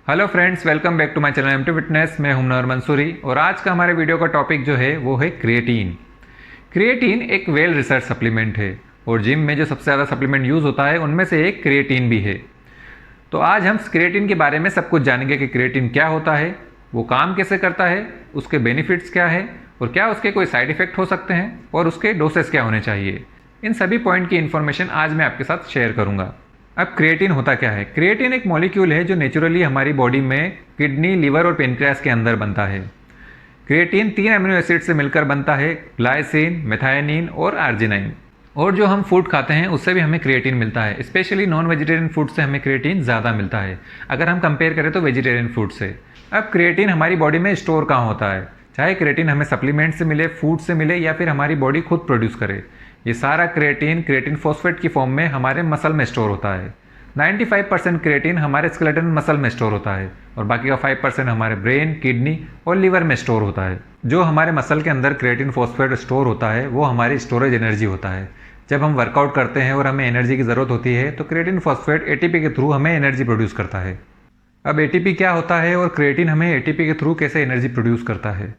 Hello friends, welcome back to my channel M two fitness. मैं हूं मनोहर मंसूरी और आज का हमारे वीडियो का टॉपिक जो है वो है क्रिएटिन। क्रिएटिन एक वेल रिसर्च सप्लीमेंट है और जिम में जो सबसे ज़्यादा सप्लीमेंट यूज़ होता है उनमें से एक क्रिएटिन भी है। तो आज हम क्रिएटिन के बारे में सब कुछ जानेंगे कि क्रिएटिन क्या होता है, वो काम कैसे करता है, उसके बेनिफिट्स क्या है और क्या उसके कोई साइड इफ़ेक्ट हो सकते हैं और उसके डोसेस क्या होने चाहिए। इन सभी पॉइंट की इन्फॉर्मेशन आज मैं आपके साथ शेयर करूंगा। अब क्रिएटिन होता क्या है? क्रिएटिन एक मॉलिक्यूल है जो नेचुरली हमारी बॉडी में किडनी, लिवर और पेनक्रियास के अंदर बनता है। क्रिएटिन 3 अमीनो एसिड से मिलकर बनता है, ग्लाइसिन, मेथायोनिन और आर्जिनाइन। और जो हम फूड खाते हैं उससे भी हमें क्रिएटिन मिलता है। स्पेशली नॉन वेजिटेरियन फूड से हमें क्रिएटिन ज़्यादा मिलता है अगर हम कंपेयर करें तो वेजिटेरियन फूड से। अब क्रिएटिन हमारी बॉडी में स्टोर कहाँ होता है? चाहे क्रिएटिन हमें सप्लीमेंट से मिले, फूड से मिले या फिर हमारी बॉडी खुद प्रोड्यूस करे, ये सारा क्रिएटिन फॉस्फेट की फॉर्म में हमारे मसल में स्टोर होता है। 95% क्रिएटिन हमारे स्केलेटन मसल में स्टोर होता है और बाकी का 5% हमारे ब्रेन, किडनी और लिवर में स्टोर होता है। जो हमारे मसल के अंदर क्रिएटिन फॉस्फेट स्टोर होता है वो हमारी स्टोरेज एनर्जी होता है। जब हम वर्कआउट करते हैं और हमें एनर्जी की ज़रूरत होती है तो क्रिएटिन फॉस्फेट एटीपी के थ्रू हमें एनर्जी प्रोड्यूस करता है। अब एटीपी क्या होता है और क्रिएटिन हमें एटीपी के थ्रू कैसे एनर्जी प्रोड्यूस करता है?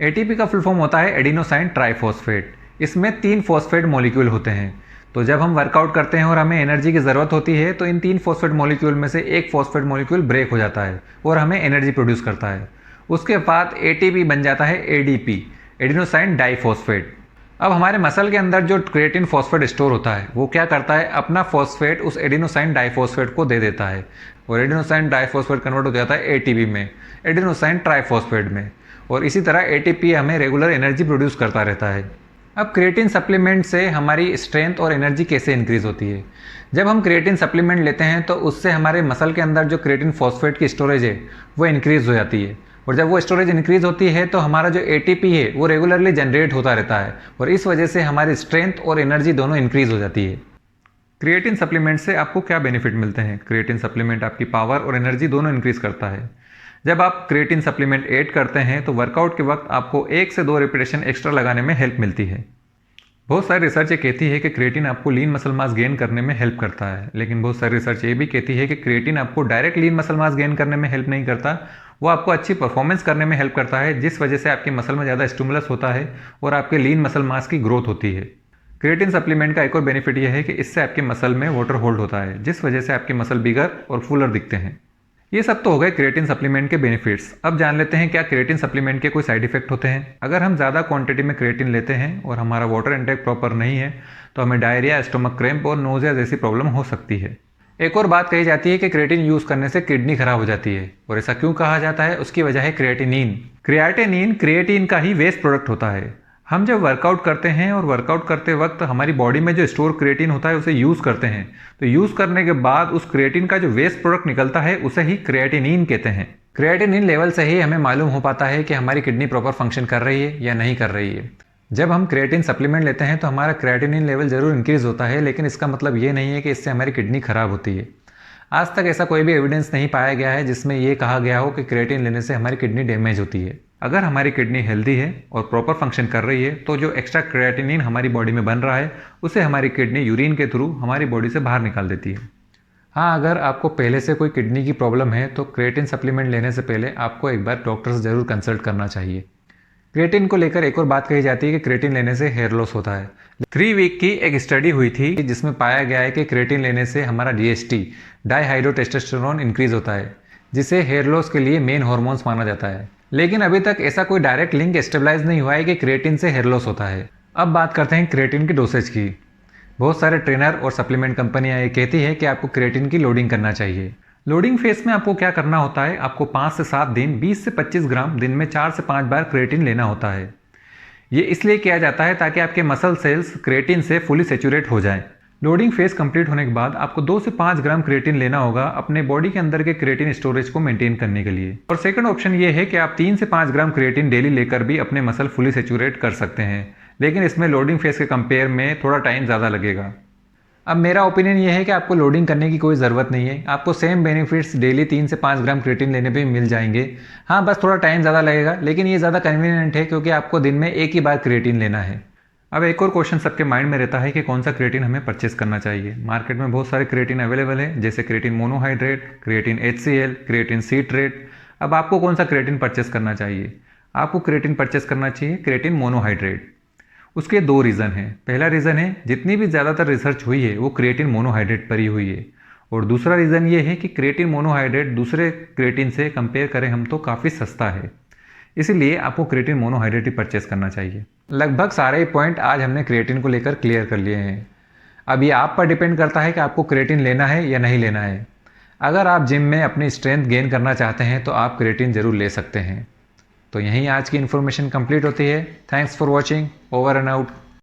एटीपी का फुल फॉर्म होता है एडिनोसाइन ट्राइफॉस्फेट। इसमें 3 फॉस्फेट मॉलिक्यूल होते हैं। तो जब हम वर्कआउट करते हैं और हमें एनर्जी की ज़रूरत होती है तो इन 3 फॉस्फेट मॉलिक्यूल में से एक फॉस्फेट मॉलिक्यूल ब्रेक हो जाता है और हमें एनर्जी प्रोड्यूस करता है। उसके बाद एटीपी बन जाता है एडीपी, एडिनोसाइन डाइफॉस्फेट। अब हमारे मसल के अंदर जो क्रिएटिन फॉस्फेट स्टोर होता है वो क्या करता है, अपना फॉस्फेट उस एडिनोसाइन डाइफॉस्फेट को दे देता है और एडिनोसाइन डाइफॉस्फेट कन्वर्ट हो जाता है एटीपी में, एडिनोसाइन ट्राइफॉस्फेट में। और इसी तरह एटीपी हमें रेगुलर एनर्जी प्रोड्यूस करता रहता है। अब क्रिएटिन सप्लीमेंट से हमारी स्ट्रेंथ और एनर्जी कैसे इंक्रीज़ होती है? जब हम क्रिएटिन सप्लीमेंट लेते हैं तो उससे हमारे मसल के अंदर जो क्रिएटिन फॉस्फेट की स्टोरेज है वो इंक्रीज़ हो जाती है और जब वो स्टोरेज इंक्रीज़ होती है तो हमारा जो एटीपी है वो रेगुलरली जनरेट होता रहता है और इस वजह से हमारी स्ट्रेंथ और एनर्जी दोनों इंक्रीज़ हो जाती है। क्रिएटिन सप्लीमेंट से आपको क्या बेनिफिट मिलते हैं? क्रिएटिन सप्लीमेंट आपकी पावर और एनर्जी दोनों इंक्रीज़ करता है। जब आप क्रिएटिन सप्लीमेंट ऐड करते हैं तो वर्कआउट के वक्त आपको 1 से 2 रिपीटेशन एक्स्ट्रा लगाने में हेल्प मिलती है। बहुत सारी रिसर्च ये कहती है कि क्रिएटिन आपको लीन मसल मास गेन करने में हेल्प करता है, लेकिन बहुत सारी रिसर्च ये भी कहती है कि क्रिएटिन आपको direct lean muscle mass gain करने में हेल्प नहीं करता, वो आपको अच्छी परफॉर्मेंस करने में हेल्प करता है, जिस वजह से आपके मसल में ज़्यादा स्टिमुलस होता है और आपके लीन मसल मास की ग्रोथ होती है। क्रिएटिन सप्लीमेंट का एक और बेनिफिट यह है कि इससे आपके मसल में वाटर होल्ड होता है, जिस वजह से आपके मसल बिगर और फुलर दिखते हैं। ये सब तो हो गए क्रिएटिन सप्लीमेंट के बेनिफिट्स। अब जान लेते हैं क्या क्रिएटिन सप्लीमेंट के कोई साइड इफेक्ट होते हैं। अगर हम ज़्यादा क्वांटिटी में क्रिएटिन लेते हैं और हमारा वाटर इनटेक प्रॉपर नहीं है तो हमें डायरिया, स्टमक क्रैम्प और नोजिया जैसी प्रॉब्लम हो सकती है। एक और बात कही जाती है कि क्रिएटिन यूज़ करने से किडनी खराब हो जाती है और ऐसा क्यों कहा जाता है? उसकी वजह है क्रिएटिनिन। क्रिएटिनिन क्रिएटिन का ही वेस्ट प्रोडक्ट होता है। हम जब वर्कआउट करते हैं और वर्कआउट करते वक्त हमारी बॉडी में जो स्टोर क्रिएटिन होता है उसे यूज़ करते हैं तो यूज़ करने के बाद उस क्रिएटिन का जो वेस्ट प्रोडक्ट निकलता है उसे ही क्रिएटिनिन कहते हैं। क्रिएटिनिन लेवल से ही हमें मालूम हो पाता है कि हमारी किडनी प्रॉपर फंक्शन कर रही है या नहीं कर रही है। जब हम क्रिएटिन सप्लीमेंट लेते हैं तो हमारा क्रिएटिनिन लेवल ज़रूर इंक्रीज़ होता है, लेकिन इसका मतलब ये नहीं है कि इससे हमारी किडनी खराब होती है। आज तक ऐसा कोई भी एविडेंस नहीं पाया गया है जिसमें ये कहा गया हो कि क्रिएटिन लेने से हमारी किडनी डैमेज होती है। अगर हमारी किडनी हेल्दी है और प्रॉपर फंक्शन कर रही है तो जो एक्स्ट्रा क्रिएटिनिन हमारी बॉडी में बन रहा है उसे हमारी किडनी यूरिन के थ्रू हमारी बॉडी से बाहर निकाल देती है। हाँ, अगर आपको पहले से कोई किडनी की प्रॉब्लम है तो क्रिएटिन सप्लीमेंट लेने से पहले आपको एक बार डॉक्टर से ज़रूर कंसल्ट करना चाहिए। क्रिएटिन को लेकर एक और बात कही जाती है कि क्रिएटिन लेने से हेयर लॉस होता है। 3 वीक की एक स्टडी हुई थी जिसमें पाया गया है कि क्रिएटिन लेने से हमारा डीएसटी, डाईहाइड्रोटेस्टोस्टेरोन इंक्रीज होता है, जिसे हेयर लॉस के लिए मेन हार्मोन्स माना जाता है। लेकिन अभी तक ऐसा कोई डायरेक्ट लिंक एस्टेबलाइज नहीं हुआ है कि क्रिएटिन से हेयर लॉस होता है। अब बात करते हैं क्रिएटिन की डोसेज की। बहुत सारे ट्रेनर और सप्लीमेंट कंपनियां ये कहती है कि आपको क्रिएटिन की लोडिंग करना चाहिए। लोडिंग फेज में आपको क्या करना होता है? आपको 5 से 7 दिन 20 से 25 ग्राम दिन में 4 से 5 बार क्रिएटिन लेना होता है। ये इसलिए किया जाता है ताकि आपके मसल सेल्स क्रिएटिन से फुली सेचुरेट हो जाएं। लोडिंग फेज कंप्लीट होने के बाद आपको 2 से 5 ग्राम क्रिएटिन लेना होगा अपने बॉडी के अंदर के क्रिएटिन स्टोरेज को मेंटेन करने के लिए। और सेकंड ऑप्शन ये है कि आप 3 से 5 ग्राम क्रिएटिन डेली लेकर भी अपने मसल फुली सेचुरेट कर सकते हैं, लेकिन इसमें लोडिंग फेज के कंपेयर में थोड़ा टाइम ज़्यादा लगेगा। अब मेरा ओपिनियन ये है कि आपको लोडिंग करने की कोई ज़रूरत नहीं है। आपको सेम बेनिफिट्स डेली 3 से 5 ग्राम क्रिएटिन लेने पे मिल जाएंगे। हाँ, बस थोड़ा टाइम ज़्यादा लगेगा, लेकिन ये ज़्यादा कन्वीनियंट है क्योंकि आपको दिन में एक ही बार क्रिएटिन लेना है। अब एक और क्वेश्चन सबके माइंड में रहता है कि कौन सा क्रिएटिन हमें परचेस करना चाहिए। मार्केट में बहुत सारे क्रिएटिन अवेलेबल है, जैसे creatine monohydrate, creatine HCl, creatine citrate. अब आपको कौन सा क्रिएटिन परचेस करना चाहिए? आपको क्रिएटिन परचेस करना चाहिए क्रिएटिन मोनोहाइड्रेट। उसके दो रीज़न हैं। पहला रीज़न है, जितनी भी ज़्यादातर रिसर्च हुई है वो क्रिएटिन मोनोहाइड्रेट पर ही हुई है। और दूसरा रीज़न ये है कि क्रिएटिन मोनोहाइड्रेट दूसरे क्रिएटिन से कंपेयर करें हम तो काफ़ी सस्ता है, इसीलिए आपको क्रिएटिन मोनोहाइड्रेट ही परचेस करना चाहिए। लगभग सारे पॉइंट आज हमने क्रिएटिन को लेकर क्लियर कर लिए हैं। अब ये आप पर डिपेंड करता है कि आपको क्रिएटिन लेना है या नहीं लेना है। अगर आप जिम में अपनी स्ट्रेंथ गेन करना चाहते हैं तो आप क्रिएटिन ज़रूर ले सकते हैं। तो यहीं आज की इन्फॉर्मेशन कंप्लीट होती है। Thanks for watching. Over and out.